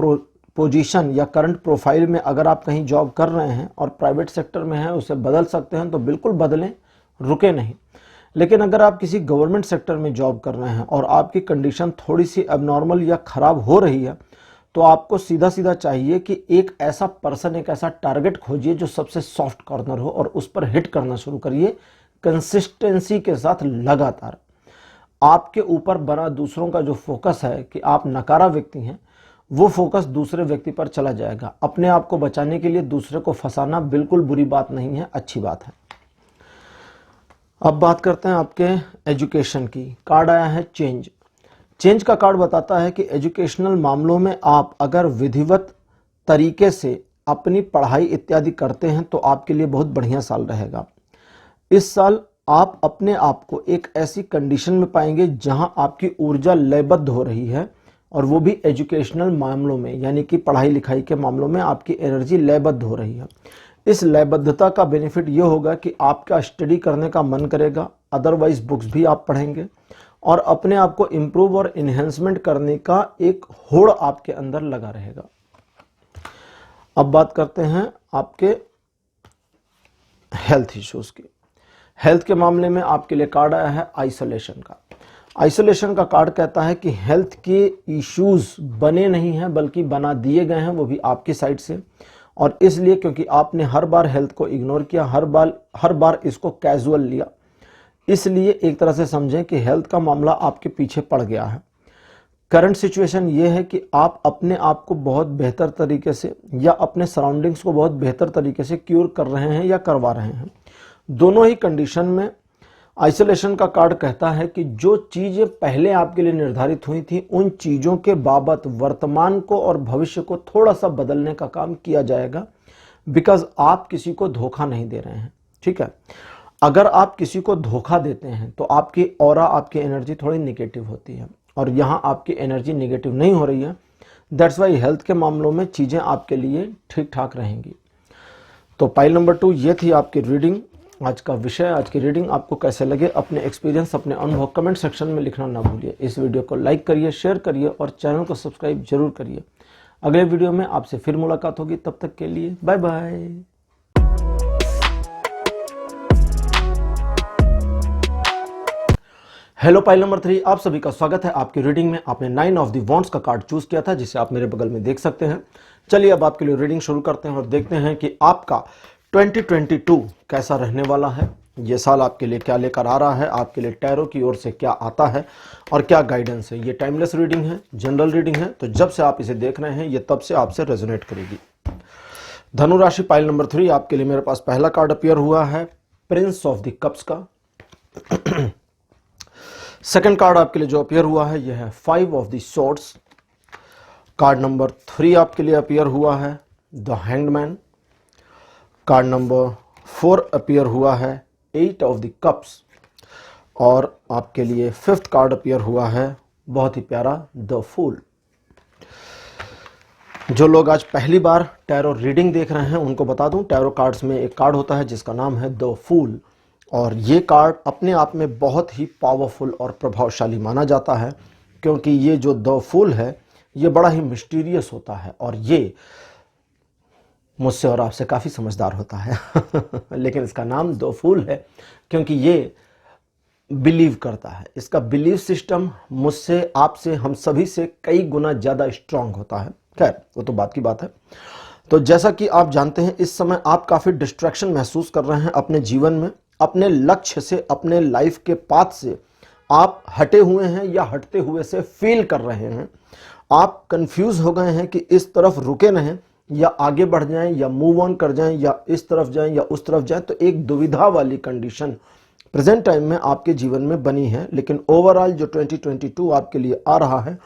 पोजीशन या करंट प्रोफाइल में अगर आप कहीं जॉब कर रहे हैं और प्राइवेट सेक्टर में हैं, उसे बदल सकते हैं तो बिल्कुल बदलें, रुके नहीं। लेकिन अगर आप किसी गवर्नमेंट सेक्टर में जॉब कर रहे हैं और आपकी कंडीशन थोड़ी सी एबनॉर्मल या ख़राब हो रही है, तो आपको सीधा सीधा चाहिए कि एक ऐसा पर्सन, एक ऐसा टारगेट खोजिए जो सबसे सॉफ्ट कॉर्नर हो और उस पर हिट करना शुरू करिए कंसिस्टेंसी के साथ लगातार। आपके ऊपर बना दूसरों का जो फोकस है कि आप नकारा व्यक्ति हैं, वो फोकस दूसरे व्यक्ति पर चला जाएगा। अपने आप को बचाने के लिए दूसरे को फंसाना बिल्कुल बुरी बात नहीं है, अच्छी बात है। अब बात करते हैं आपके एजुकेशन की। कार्ड आया है चेंज। चेंज का कार्ड बताता है कि एजुकेशनल मामलों में आप अगर विधिवत तरीके से अपनी पढ़ाई इत्यादि करते हैं तो आपके लिए बहुत बढ़िया साल रहेगा। इस साल आप अपने आप को एक ऐसी कंडीशन में पाएंगे जहां आपकी ऊर्जा लयबद्ध हो रही है, और वो भी एजुकेशनल मामलों में, यानी कि पढ़ाई लिखाई के मामलों में आपकी एनर्जी लयबद्ध हो रही है। इस लयबद्धता का बेनिफिट ये होगा कि आपका स्टडी करने का मन करेगा, अदरवाइज बुक्स भी आप पढ़ेंगे और अपने आप को इम्प्रूव और इन्हेंसमेंट करने का एक होड़ आपके अंदर लगा रहेगा। अब बात करते हैं आपके हेल्थ इश्यूज की। हेल्थ के मामले में आपके लिए कार्ड आया है आइसोलेशन का। आइसोलेशन का कार्ड कहता है कि हेल्थ के इश्यूज बने नहीं हैं बल्कि बना दिए गए हैं, वो भी आपकी साइड से, और इसलिए क्योंकि आपने हर बार हेल्थ को इग्नोर किया, हर बार इसको कैजुअल लिया, इसलिए एक तरह से समझें कि हेल्थ का मामला आपके पीछे पड़ गया है। करंट सिचुएशन ये है कि आप अपने आप को बहुत बेहतर तरीके से या अपने सराउंडिंग्स को बहुत बेहतर तरीके से क्यूर कर रहे हैं या करवा रहे हैं। दोनों ही कंडीशन में आइसोलेशन का कार्ड कहता है कि जो चीज़ें पहले आपके लिए निर्धारित हुई थी, उन चीज़ों के बाबत वर्तमान को और भविष्य को थोड़ा सा बदलने का काम किया जाएगा, बिकॉज आप किसी को धोखा नहीं दे रहे हैं। ठीक है, अगर आप किसी को धोखा देते हैं तो आपकी ऑरा, आपकी एनर्जी थोड़ी निगेटिव होती है, और यहाँ आपकी एनर्जी निगेटिव नहीं हो रही है। दैट्स वाई हेल्थ के मामलों में चीज़ें आपके लिए ठीक ठाक रहेंगी। तो पाइल नंबर 2 ये थी आपकी रीडिंग। आज का विषय, आज की रीडिंग आपको कैसे लगे, अपने एक्सपीरियंस, अपने अनुभव कमेंट सेक्शन में लिखना ना भूलिए। इस वीडियो को लाइक करिए, शेयर करिए और चैनल को सब्सक्राइब जरूर करिए। अगले वीडियो में आपसे फिर मुलाकात होगी, तब तक के लिए bye bye. Hello pile number 3, आप सभी का स्वागत है आपकी रीडिंग में। आपने 9 ऑफ द वॉन्ड्स का कार्ड चूज किया था, जिसे आप मेरे बगल में देख सकते हैं। चलिए अब आपके लिए रीडिंग शुरू करते हैं और देखते हैं कि आपका 2022 कैसा रहने वाला है। ये साल आपके लिए क्या लेकर आ रहा है, आपके लिए टैरो की ओर से क्या आता है और क्या गाइडेंस है। ये टाइमलेस रीडिंग है, जनरल रीडिंग है, तो जब से आप इसे देख रहे हैं ये तब से आपसे रेजोनेट करेगी। धनु राशि पाइल नंबर 3, आपके लिए मेरे पास पहला कार्ड अपीयर हुआ है, प्रिंस ऑफ द कप्स का। सेकंड कार्ड आपके लिए जो अपीयर हुआ है यह है 5 of the swords. Card number 3 आपके लिए अपीयर हुआ है the hanged man. Card number 4 appear हुआ है 8 ऑफ द कप्स। और आपके लिए 5th कार्ड अपीयर हुआ है बहुत ही प्यारा द फूल। जो लोग आज पहली बार टैरो रीडिंग देख रहे हैं उनको बता दूं, टैरो कार्ड्स में एक कार्ड होता है जिसका नाम है द फूल, और ये कार्ड अपने आप में बहुत ही पावरफुल और प्रभावशाली माना जाता है, क्योंकि ये जो द फूल है ये बड़ा ही मिस्टीरियस होता है और ये मुझसे और आपसे काफ़ी समझदार होता है लेकिन इसका नाम द फूल है क्योंकि ये बिलीव करता है। इसका बिलीव सिस्टम मुझसे, आपसे, हम सभी से कई गुना ज़्यादा स्ट्रांग होता है। खैर वो तो बात की बात है। तो जैसा कि आप जानते हैं इस समय आप काफ़ी डिस्ट्रैक्शन महसूस कर रहे हैं अपने जीवन में, अपने लक्ष्य से, अपने लाइफ के पाथ से आप हटे हुए हैं या हटते हुए से फील कर रहे हैं। आप कंफ्यूज हो गए हैं कि इस तरफ रुके रहें या आगे बढ़ जाएं या मूव ऑन कर जाएं या इस तरफ जाएं या उस तरफ जाएं। तो एक दुविधा वाली कंडीशन प्रेजेंट टाइम में आपके जीवन में बनी है। लेकिन ओवरऑल जो 2022 आपके लिए आ रहा है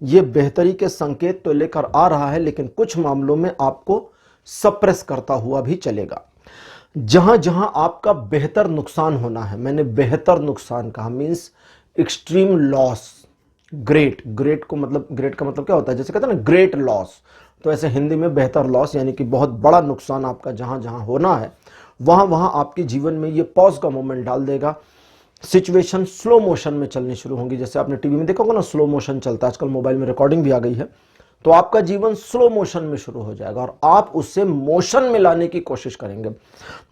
ये बेहतरी के संकेत तो लेकर आ रहा है, लेकिन कुछ मामलों में आपको सप्रेस करता हुआ भी चलेगा। जहां जहां आपका बेहतर नुकसान होना है, मैंने बेहतर नुकसान कहा, मींस एक्सट्रीम लॉस। ग्रेट का मतलब क्या होता है, जैसे कहते हैं ना ग्रेट लॉस, तो ऐसे हिंदी में बेहतर लॉस, यानी कि बहुत बड़ा नुकसान आपका जहां जहां होना है वहां वहां आपके जीवन में ये पॉज का मोमेंट डाल देगा। सिचुएशन स्लो मोशन में चलनी शुरू होंगी। जैसे आपने टीवी में देखा होगा ना, स्लो मोशन चलता है, आजकल मोबाइल में रिकॉर्डिंग भी आ गई है। तो आपका जीवन स्लो मोशन में शुरू हो जाएगा और आप उससे मोशन में लाने की कोशिश करेंगे,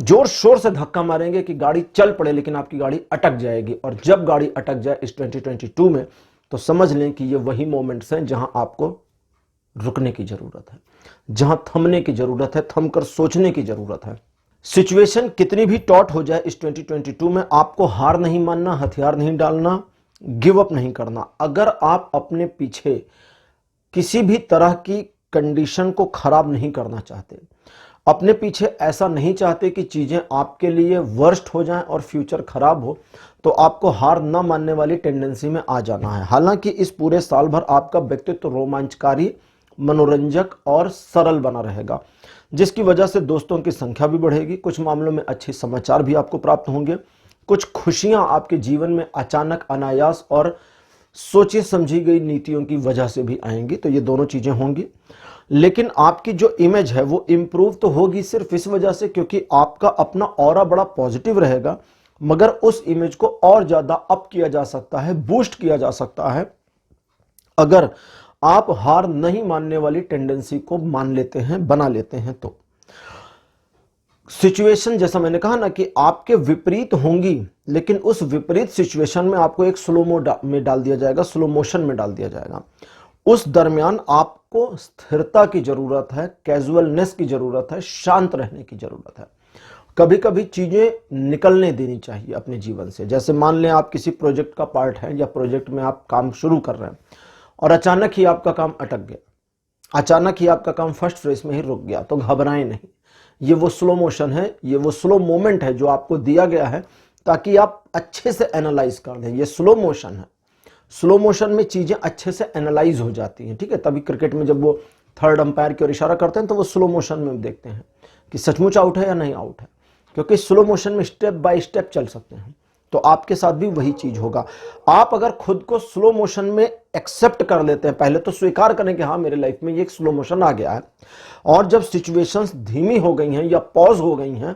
जोर शोर से धक्का मारेंगे कि गाड़ी चल पड़े, लेकिन आपकी गाड़ी अटक जाएगी। और जब गाड़ी अटक जाए इस 2022 में, तो समझ लें कि ये वही मोमेंट्स हैं जहां आपको रुकने की जरूरत है, जहां थमने की जरूरत है, थमकर सोचने की जरूरत है। सिचुएशन कितनी भी टॉट हो जाए इस 2022 में, आपको हार नहीं मानना, हथियार नहीं डालना, गिव अप नहीं करना। अगर आप अपने पीछे किसी भी तरह की कंडीशन को खराब नहीं करना चाहते, अपने पीछे ऐसा नहीं चाहते कि चीजें आपके लिए वर्स्ट हो जाएं और फ्यूचर खराब हो, तो आपको हार न मानने वाली टेंडेंसी में आ जाना है। हालांकि इस पूरे साल भर आपका व्यक्तित्व रोमांचकारी, मनोरंजक और सरल बना रहेगा, जिसकी वजह से दोस्तों की संख्या भी बढ़ेगी। कुछ मामलों में अच्छे समाचार भी आपको प्राप्त होंगे। कुछ खुशियां आपके जीवन में अचानक, अनायास और सोची समझी गई नीतियों की वजह से भी आएंगी। तो ये दोनों चीजें होंगी। लेकिन आपकी जो इमेज है वो इंप्रूव तो होगी सिर्फ इस वजह से क्योंकि आपका अपना ऑरा बड़ा पॉजिटिव रहेगा, मगर उस इमेज को और ज्यादा अप किया जा सकता है, बूस्ट किया जा सकता है, अगर आप हार नहीं मानने वाली टेंडेंसी को मान लेते हैं, बना लेते हैं। तो सिचुएशन, जैसा मैंने कहा ना कि आपके विपरीत होंगी, लेकिन उस विपरीत सिचुएशन में आपको एक स्लो में डाल दिया जाएगा, स्लो मोशन में डाल दिया जाएगा। उस दरमियान आपको स्थिरता की जरूरत है, कैजुअलनेस की जरूरत है, शांत रहने की जरूरत है। कभी कभी चीजें निकलने देनी चाहिए अपने जीवन से। जैसे मान लें आप किसी प्रोजेक्ट का पार्ट हैं या प्रोजेक्ट में आप काम शुरू कर रहे हैं और अचानक ही आपका काम अटक गया, अचानक ही आपका काम फर्स्ट फेज में ही रुक गया, तो घबराएं नहीं। ये वो स्लो मोशन है, ये वो स्लो मोमेंट है जो आपको दिया गया है ताकि आप अच्छे से एनालाइज कर दें। ये स्लो मोशन है। स्लो मोशन में चीजें अच्छे से एनालाइज हो जाती हैं, ठीक है। तभी क्रिकेट में जब वो थर्ड अंपायर की ओर इशारा करते हैं तो वो स्लो मोशन में देखते हैं कि सचमुच आउट है या नहीं आउट है, क्योंकि स्लो मोशन में स्टेप बाय स्टेप चल सकते हैं। तो आपके साथ भी वही चीज होगा। आप अगर खुद को स्लो मोशन में एक्सेप्ट कर लेते हैं, पहले तो स्वीकार करें कि हाँ मेरे लाइफ में ये एक स्लो मोशन आ गया है, और जब सिचुएशंस धीमी हो गई हैं या पॉज हो गई हैं,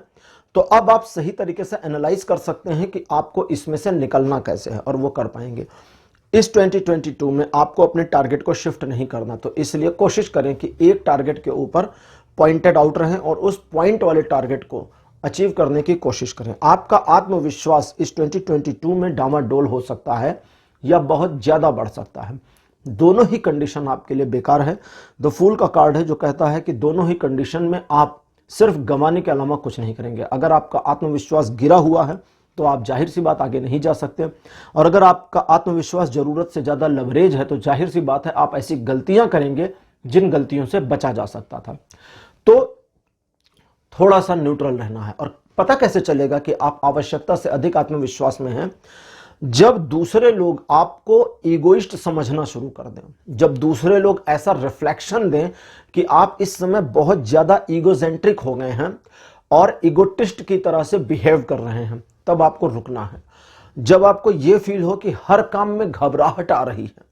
तो अब आप सही तरीके से एनालाइज कर सकते हैं कि आपको इसमें से निकलना कैसे है, और वो कर पाएंगे। इस 2022 में आपको अपने टारगेट को शिफ्ट नहीं करना, तो इसलिए कोशिश करें कि एक टारगेट के ऊपर पॉइंटेड आउट रहें और उस पॉइंट वाले टारगेट को अचीव करने की कोशिश करें। आपका आत्मविश्वास इस 2022 में डामाडोल हो सकता है या बहुत ज्यादा बढ़ सकता है। दोनों ही कंडीशन आपके लिए बेकार है। द फूल का कार्ड है जो कहता है कि दोनों ही कंडीशन में आप सिर्फ गंवाने के अलावा कुछ नहीं करेंगे। अगर आपका आत्मविश्वास गिरा हुआ है तो आप जाहिर सी बात आगे नहीं जा सकते, और अगर आपका आत्मविश्वास जरूरत से ज्यादा लवरेज है तो जाहिर सी बात है आप ऐसी गलतियां करेंगे जिन गलतियों से बचा जा सकता था। तो थोड़ा सा न्यूट्रल रहना है। और पता कैसे चलेगा कि आप आवश्यकता से अधिक आत्मविश्वास में हैं? जब दूसरे लोग आपको ईगोइस्ट समझना शुरू कर दें, जब दूसरे लोग ऐसा रिफ्लेक्शन दें कि आप इस समय बहुत ज्यादा ईगोसेंट्रिक हो गए हैं और ईगोटिस्ट की तरह से बिहेव कर रहे हैं, तब आपको रुकना है। जब आपको यह फील हो कि हर काम में घबराहट आ रही है,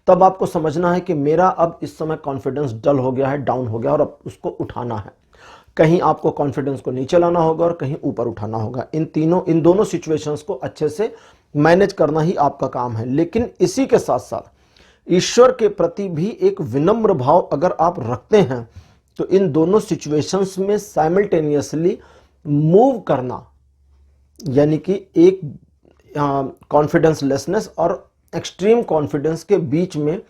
तब आपको समझना है कि मेरा अब इस समय कॉन्फिडेंस डल हो गया है, डाउन हो गया, और अब उसको उठाना है। कहीं आपको कॉन्फिडेंस को नीचे लाना होगा और कहीं ऊपर उठाना होगा। इन दोनों सिचुएशंस को अच्छे से मैनेज करना ही आपका काम है। लेकिन इसी के साथ साथ ईश्वर के प्रति भी एक विनम्र भाव अगर आप रखते हैं तो इन दोनों सिचुएशंस में साइमल्टेनियसली मूव करना, यानी कि एक कॉन्फिडेंस लेसनेस और एक्सट्रीम कॉन्फिडेंस के बीच में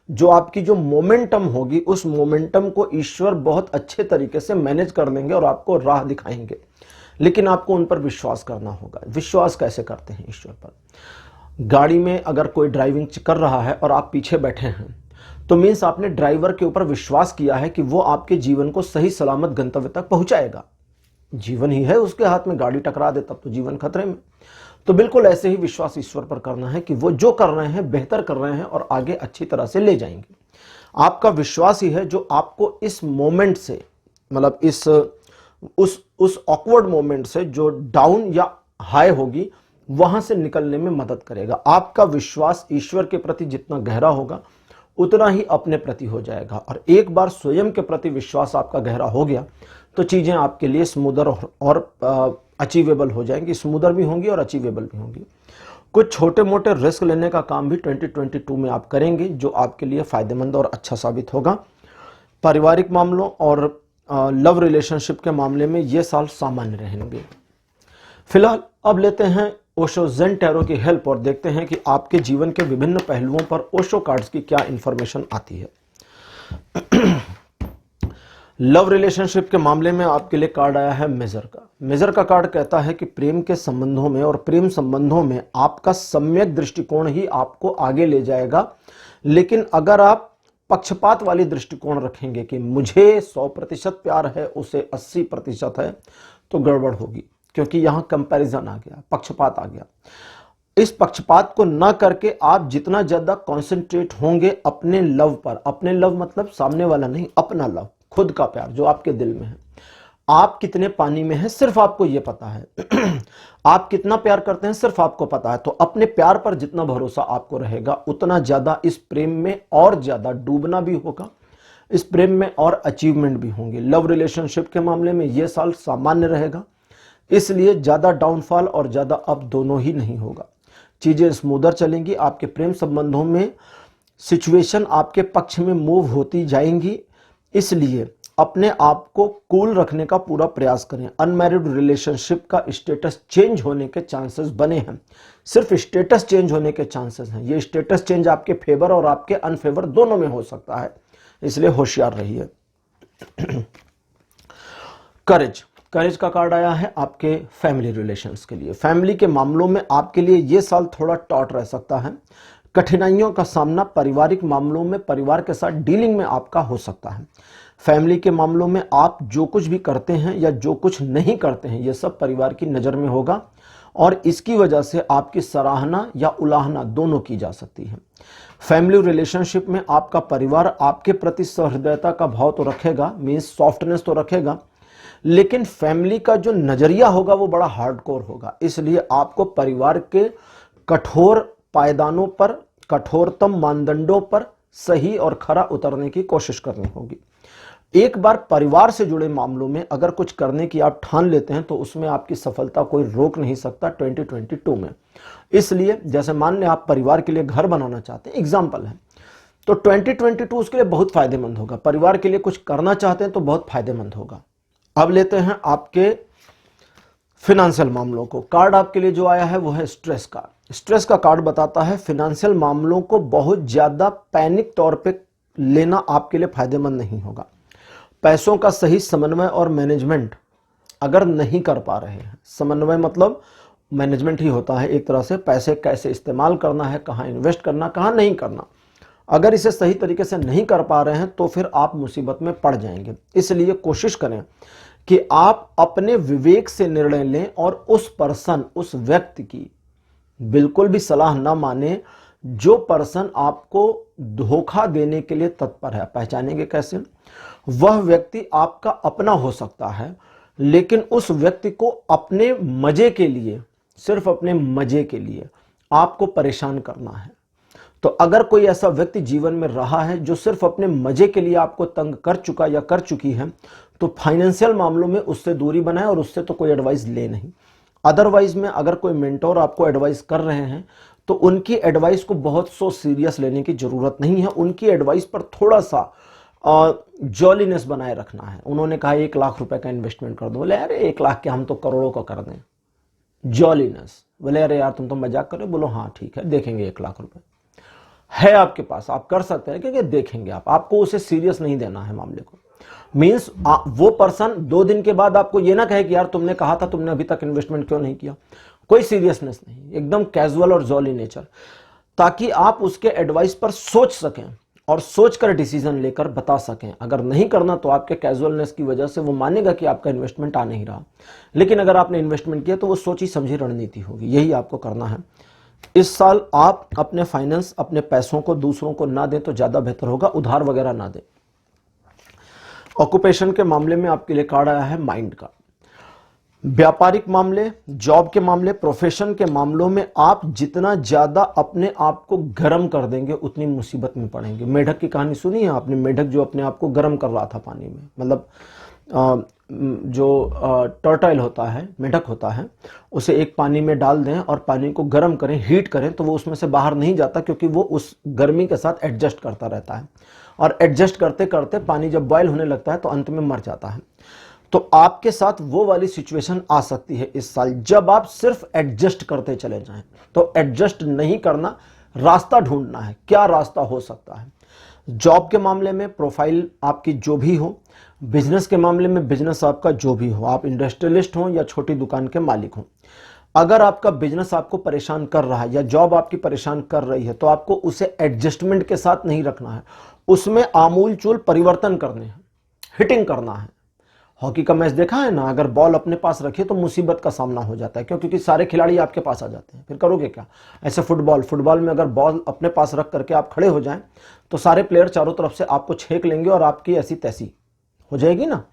जो आपकी जो मोमेंटम होगी, उस मोमेंटम को ईश्वर बहुत अच्छे तरीके से मैनेज कर लेंगे और आपको राह दिखाएंगे। लेकिन आपको उन पर विश्वास करना होगा। विश्वास कैसे करते हैं ईश्वर पर? गाड़ी में अगर कोई ड्राइविंग कर रहा है और आप पीछे बैठे हैं, तो मीन्स आपने ड्राइवर के ऊपर विश्वास किया है कि वो आपके जीवन को सही सलामत गंतव्य तक पहुंचाएगा। जीवन ही है उसके हाथ में, गाड़ी टकरा दे तब तो जीवन खतरे में। तो बिल्कुल ऐसे ही विश्वास ईश्वर पर करना है कि वो जो कर रहे हैं बेहतर कर रहे हैं और आगे अच्छी तरह से ले जाएंगे। आपका विश्वास ही है जो आपको इस मोमेंट से, मतलब उस ऑकवर्ड मोमेंट से जो डाउन या हाई होगी, वहां से निकलने में मदद करेगा। आपका विश्वास ईश्वर के प्रति जितना गहरा होगा उतना ही अपने प्रति हो जाएगा। और एक बार स्वयं के प्रति विश्वास आपका गहरा हो गया तो चीजें आपके लिए स्मूदर और अचीवेबल हो जाएंगी, स्मूदर भी होंगी और अचीवेबल भी होंगी। कुछ छोटे मोटे रिस्क लेने का काम भी 2022 में आप करेंगे जो आपके लिए फायदेमंद और अच्छा साबित होगा। पारिवारिक मामलों और लव रिलेशनशिप के मामले में यह साल सामान्य रहेंगे। फिलहाल अब लेते हैं ओशो ज़ेन टैरो की हेल्प और देखते हैं कि आपके जीवन के विभिन्न पहलुओं पर ओशो कार्ड्स की क्या इंफॉर्मेशन आती है। लव रिलेशनशिप के मामले में आपके लिए कार्ड आया है मेजर का। मेजर का कार्ड कहता है कि प्रेम के संबंधों में और प्रेम संबंधों में आपका सम्यक दृष्टिकोण ही आपको आगे ले जाएगा। लेकिन अगर आप पक्षपात वाली दृष्टिकोण रखेंगे कि मुझे 100% प्यार है, उसे 80% है, तो गड़बड़ होगी, क्योंकि यहां कंपैरिजन आ गया, पक्षपात आ गया। इस पक्षपात को न करके आप जितना ज्यादा कॉन्सेंट्रेट होंगे अपने लव पर, अपने लव मतलब सामने वाला नहीं, अपना लव, खुद का प्यार जो आपके दिल में है। आप कितने पानी में हैं सिर्फ आपको यह पता है। आप कितना प्यार करते हैं सिर्फ आपको पता है। तो अपने प्यार पर जितना भरोसा आपको रहेगा उतना ज्यादा इस प्रेम में और ज्यादा डूबना भी होगा, इस प्रेम में और अचीवमेंट भी होंगे। लव रिलेशनशिप के मामले में यह साल सामान्य रहेगा, इसलिए ज्यादा डाउनफॉल और ज्यादा अप दोनों ही नहीं होगा। चीजें स्मूदर चलेंगी। आपके प्रेम संबंधों में सिचुएशन आपके पक्ष में मूव होती जाएंगी, इसलिए अपने आप को कूल रखने का पूरा प्रयास करें। अनमैरिड रिलेशनशिप का स्टेटस चेंज होने के चांसेस बने हैं, सिर्फ स्टेटस चेंज होने के चांसेस हैं। ये स्टेटस चेंज आपके फेवर और आपके अनफेवर दोनों में हो सकता है, इसलिए होशियार रहिए। करेज का कार्ड आया है आपके फैमिली रिलेशंस के लिए। फैमिली के मामलों में आपके लिए यह साल थोड़ा टॉट रह सकता है। कठिनाइयों का सामना पारिवारिक मामलों में परिवार के साथ डीलिंग में आपका हो सकता है। फैमिली के मामलों में आप जो कुछ भी करते हैं या जो कुछ नहीं करते हैं, यह सब परिवार की नजर में होगा और इसकी वजह से आपकी सराहना या उलाहना दोनों की जा सकती है। फैमिली रिलेशनशिप में आपका परिवार आपके प्रति सहृदयता का भाव तो रखेगा, मीन्स सॉफ्टनेस तो रखेगा, लेकिन फैमिली का जो नजरिया होगा वो बड़ा हार्डकोर होगा। इसलिए आपको परिवार के कठोर पायदानों पर कठोरतम मानदंडों पर सही और खरा उतरने की कोशिश करनी होगी। एक बार परिवार से जुड़े मामलों में अगर कुछ करने की आप ठान लेते हैं तो उसमें आपकी सफलता कोई रोक नहीं सकता 2022 में। इसलिए जैसे मान लें आप परिवार के लिए घर बनाना चाहते हैं, एग्जाम्पल है, तो 2022 उसके लिए बहुत फायदेमंद होगा। परिवार के लिए कुछ करना चाहते हैं तो बहुत फायदेमंद होगा। अब लेते हैं आपके फिनेंशियल मामलों को। कार्ड आपके लिए जो आया है वो है स्ट्रेस का। स्ट्रेस का कार्ड बताता है फिनेंशियल मामलों को बहुत ज्यादा पैनिक तौर पे लेना आपके लिए फायदेमंद नहीं होगा। पैसों का सही समन्वय और मैनेजमेंट अगर नहीं कर पा रहे हैं, समन्वय मतलब मैनेजमेंट ही होता है एक तरह से, पैसे कैसे इस्तेमाल करना है, कहाँ इन्वेस्ट करना, कहाँ नहीं करना, अगर इसे सही तरीके से नहीं कर पा रहे हैं तो फिर आप मुसीबत में पड़ जाएंगे। इसलिए कोशिश करें कि आप अपने विवेक से निर्णय लें और उस पर्सन, उस व्यक्ति की बिल्कुल भी सलाह ना माने जो पर्सन आपको धोखा देने के लिए तत्पर है। पहचानेंगे कैसे? वह व्यक्ति आपका अपना हो सकता है लेकिन उस व्यक्ति को अपने मजे के लिए, सिर्फ अपने मजे के लिए आपको परेशान करना है। तो अगर कोई ऐसा व्यक्ति जीवन में रहा है जो सिर्फ अपने मजे के लिए आपको तंग कर चुका या कर चुकी है तो फाइनेंशियल मामलों में उससे दूरी बनाए और उससे तो कोई एडवाइस ले नहीं। अदरवाइज में अगर कोई मेंटोर आपको एडवाइस कर रहे हैं तो उनकी एडवाइस को बहुत सो सीरियस लेने की जरूरत नहीं है। उनकी एडवाइस पर थोड़ा सा जॉलीनेस बनाए रखना है। उन्होंने कहा 1 लाख रुपए का इन्वेस्टमेंट कर दो, बोले अरे 1 लाख के हम तो करोड़ों का कर दें। जॉलीनेस, बोले अरे यार तुम तो मजाक करो, बोलो हाँ ठीक है देखेंगे 1 लाख रुपए है आपके पास, आप कर सकते हैं क्योंकि देखेंगे। आपको उसे सीरियस नहीं देना है मामले को। मींस वो पर्सन 2 दिन के बाद आपको ये ना कहे कि यार तुमने कहा था, तुमने अभी तक इन्वेस्टमेंट क्यों नहीं किया। कोई सीरियसनेस नहीं, एकदम कैजुअल और जॉली नेचर, ताकि आप उसके एडवाइस पर सोच सकें और सोचकर डिसीजन लेकर बता सकें। अगर नहीं करना तो आपके कैजुअलनेस की वजह से वो मानेगा कि आपका इन्वेस्टमेंट आ नहीं रहा, लेकिन अगर आपने इन्वेस्टमेंट किया तो वो सोची समझी रणनीति होगी। यही आपको करना है। इस साल आप अपने फाइनेंस, अपने पैसों को दूसरों को ना दें तो ज्यादा बेहतर होगा, उधार वगैरह ना दें। ऑक्यूपेशन के मामले में आपके लिए कार्ड आया है माइंड का। व्यापारिक मामले, जॉब के मामले, प्रोफेशन के मामलों में आप जितना ज्यादा अपने आप को गर्म कर देंगे उतनी मुसीबत में पड़ेंगे। मेढक की कहानी सुनी है आपने? मेढक जो अपने आप को गर्म कर रहा था पानी में, मतलब जो टर्टल होता है, मेढक होता है, उसे एक पानी में डाल दें और पानी को गर्म करें, हीट करें तो वो उसमें से बाहर नहीं जाता क्योंकि वो उस गर्मी के साथ एडजस्ट करता रहता है और एडजस्ट करते करते पानी जब बॉयल होने लगता है तो अंत में मर जाता है। तो आपके साथ वो वाली सिचुएशन आ सकती है इस साल, जब आप सिर्फ एडजस्ट करते चले जाएं। तो एडजस्ट नहीं करना, रास्ता ढूंढना है, क्या रास्ता हो सकता है। जॉब के मामले में प्रोफाइल आपकी जो भी हो, बिजनेस के मामले में बिजनेस आपका जो भी हो, आप इंडस्ट्रियलिस्ट हो या छोटी दुकान के मालिक हो, अगर आपका बिजनेस आपको परेशान कर रहा है या जॉब आपकी परेशान कर रही है तो आपको उसे एडजस्टमेंट के साथ नहीं रखना है, उसमें आमूल चूल परिवर्तन करने हैं, हिटिंग करना है। हॉकी का मैच देखा है ना, अगर बॉल अपने पास रखिए तो मुसीबत का सामना हो जाता है। क्यों? क्योंकि सारे खिलाड़ी आपके पास आ जाते हैं, फिर करोगे क्या। ऐसे फुटबॉल में अगर बॉल अपने पास रख करके आप खड़े हो जाएं तो सारे प्लेयर चारों तरफ से आपको छेक लेंगे और आपकी ऐसी तैसी हो जाएगी ना।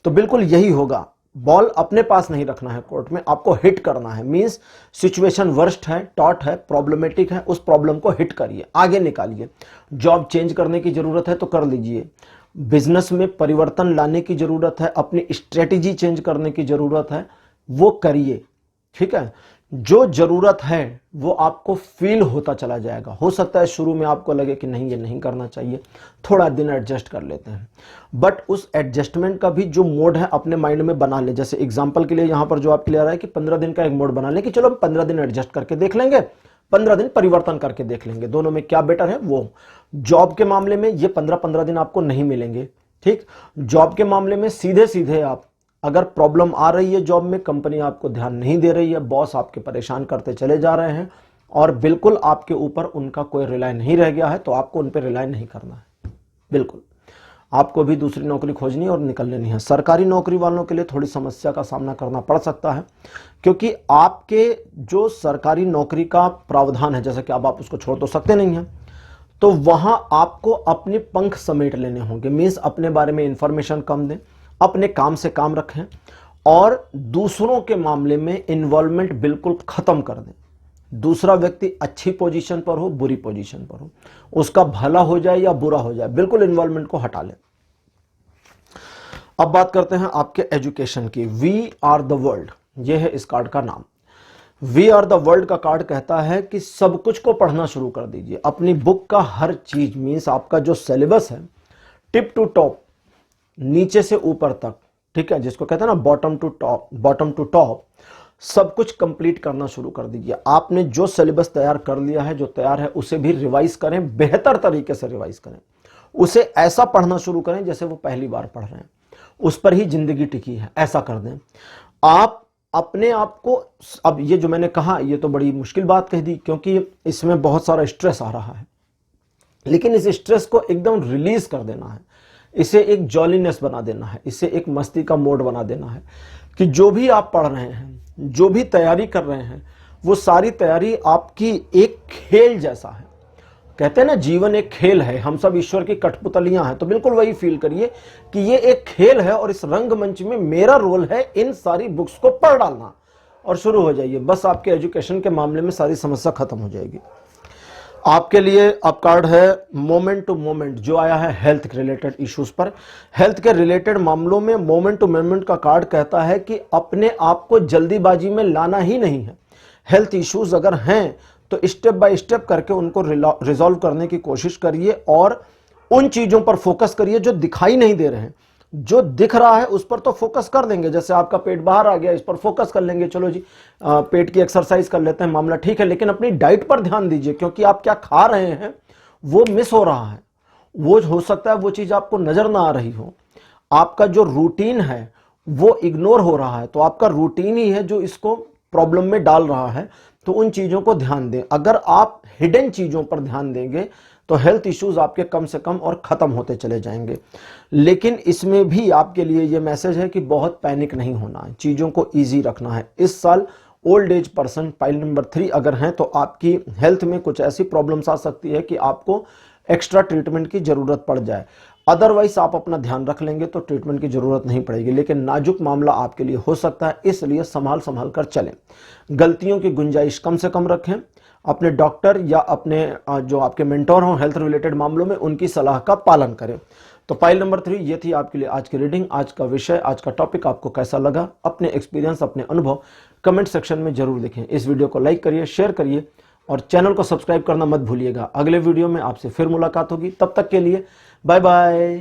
तो बिल्कुल यही होगा, बॉल अपने पास नहीं रखना है कोर्ट में, आपको हिट करना है। मींस सिचुएशन वर्स्ट है, टॉट है, प्रॉब्लमेटिक है, उस प्रॉब्लम को हिट करिए, आगे निकालिए। जॉब चेंज करने की जरूरत है तो कर लीजिए, बिजनेस में परिवर्तन लाने की जरूरत है, अपनी स्ट्रेटेजी चेंज करने की जरूरत है, वो करिए। ठीक है, जो जरूरत है वो आपको फील होता चला जाएगा। हो सकता है शुरू में आपको लगे कि नहीं ये नहीं करना चाहिए, थोड़ा दिन एडजस्ट कर लेते हैं, बट उस एडजस्टमेंट का भी जो मोड है अपने माइंड में बना ले। जैसे एग्जांपल के लिए यहां पर जो आपके लिए आ रहा है कि 15 दिन का एक मोड बना ले कि चलो 15 दिन एडजस्ट करके देख लेंगे, 15 दिन परिवर्तन करके देख लेंगे, दोनों में क्या बेटर है वो। जॉब के मामले में ये 15-15 दिन आपको नहीं मिलेंगे। ठीक, जॉब के मामले में सीधे सीधे आप, अगर प्रॉब्लम आ रही है जॉब में, कंपनी आपको ध्यान नहीं दे रही है, बॉस आपके परेशान करते चले जा रहे हैं और बिल्कुल आपके ऊपर उनका कोई रिलाय नहीं रह गया है, तो आपको उन पर रिलाय नहीं करना है। बिल्कुल आपको भी दूसरी नौकरी खोजनी और निकल लेनी है। सरकारी नौकरी वालों के लिए थोड़ी समस्या का सामना करना पड़ सकता है क्योंकि आपके जो सरकारी नौकरी का प्रावधान है, जैसे कि अब आप उसको छोड़ तो सकते नहीं हैं, तो वहां आपको अपने पंख समेट लेने होंगे। मींस अपने बारे में इंफॉर्मेशन कम दें, अपने काम से काम रखें और दूसरों के मामले में इन्वॉल्वमेंट बिल्कुल खत्म कर दें। दूसरा व्यक्ति अच्छी पोजीशन पर हो, बुरी पोजीशन पर हो, उसका भला हो जाए या बुरा हो जाए, बिल्कुल इन्वॉल्वमेंट को हटा लें। अब बात करते हैं आपके एजुकेशन की। वी आर द वर्ल्ड, यह है इस कार्ड का नाम। वी आर द वर्ल्ड का कार्ड कहता है कि सब कुछ को पढ़ना शुरू कर दीजिए। अपनी बुक का हर चीज, मीन्स आपका जो सिलेबस है, टिप टू टॉप, नीचे से ऊपर तक, ठीक है, जिसको कहते हैं ना बॉटम टू टॉप, सब कुछ कंप्लीट करना शुरू कर दीजिए। आपने जो सिलेबस तैयार कर लिया है, जो तैयार है, उसे भी रिवाइज करें, बेहतर तरीके से रिवाइज करें। उसे ऐसा पढ़ना शुरू करें जैसे वो पहली बार पढ़ रहे हैं, उस पर ही जिंदगी टिकी है, ऐसा कर दें। आप अपने आप को, अब ये जो मैंने कहा ये तो बड़ी मुश्किल बात कह दी, क्योंकि इसमें बहुत सारा स्ट्रेस आ रहा है, लेकिन इस स्ट्रेस को एकदम रिलीज कर देना है, इसे एक जॉलीनेस बना देना है, इसे एक मस्ती का मोड बना देना है कि जो भी आप पढ़ रहे हैं, जो भी तैयारी कर रहे हैं, वो सारी तैयारी आपकी एक खेल जैसा है। कहते हैं ना जीवन एक खेल है, हम सब ईश्वर की कठपुतलियां हैं, तो बिल्कुल वही फील करिए कि ये एक खेल है और इस रंगमंच में मेरा रोल है इन सारी बुक्स को पढ़ डालना, और शुरू हो जाइए। बस आपके एजुकेशन के मामले में सारी समस्या खत्म हो जाएगी। आपके लिए अब कार्ड है मोमेंट टू मोमेंट, जो आया है हेल्थ के रिलेटेड इश्यूज पर। हेल्थ के रिलेटेड मामलों में मोमेंट टू मोमेंट का कार्ड कहता है कि अपने आप को जल्दीबाजी में लाना ही नहीं है। हेल्थ इश्यूज अगर हैं तो स्टेप बाय स्टेप करके उनको रिजॉल्व करने की कोशिश करिए, और उन चीजों पर फोकस करिए जो दिखाई नहीं दे रहे हैं। जो दिख रहा है उस पर तो फोकस कर देंगे, जैसे आपका पेट बाहर आ गया, इस पर फोकस कर लेंगे, चलो जी पेट की एक्सरसाइज कर लेते हैं, मामला ठीक है। लेकिन अपनी डाइट पर ध्यान दीजिए, क्योंकि आप क्या खा रहे हैं वो मिस हो रहा है। वो हो सकता है वो चीज आपको नजर ना आ रही हो। आपका जो रूटीन है वो इग्नोर हो रहा है, तो आपका रूटीन ही है जो इसको प्रॉब्लम में डाल रहा है। तो उन चीजों को ध्यान दें। अगर आप हिडन चीजों पर ध्यान देंगे तो हेल्थ इश्यूज आपके कम से कम और खत्म होते चले जाएंगे। लेकिन इसमें भी आपके लिए ये मैसेज है कि बहुत पैनिक नहीं होना है, चीजों को इजी रखना है। इस साल old age person pile number 3 अगर हैं तो आपकी हेल्थ में कुछ ऐसी प्रॉब्लम्स आ सकती है कि आपको एक्स्ट्रा ट्रीटमेंट की जरूरत पड़ जाए। अदरवाइज आप अपना ध्यान रख लेंगे तो ट्रीटमेंट की जरूरत नहीं पड़ेगी, लेकिन नाजुक मामला आपके लिए हो सकता है, इसलिए संभाल कर चलें। गलतियों की गुंजाइश कम से कम रखें। अपने डॉक्टर या अपने जो आपके मेंटोर हों हेल्थ रिलेटेड मामलों में, उनकी सलाह का पालन करें। तो पाइल नंबर 3 ये थी आपके लिए आज की रीडिंग। आज का विषय, आज का टॉपिक आपको कैसा लगा? अपने एक्सपीरियंस, अपने अनुभव कमेंट सेक्शन में जरूर लिखें। इस वीडियो को लाइक करिए, शेयर करिए और चैनल को सब्सक्राइब करना मत भूलिएगा। अगले वीडियो में आपसे फिर मुलाकात होगी, तब तक के लिए बाय बाय।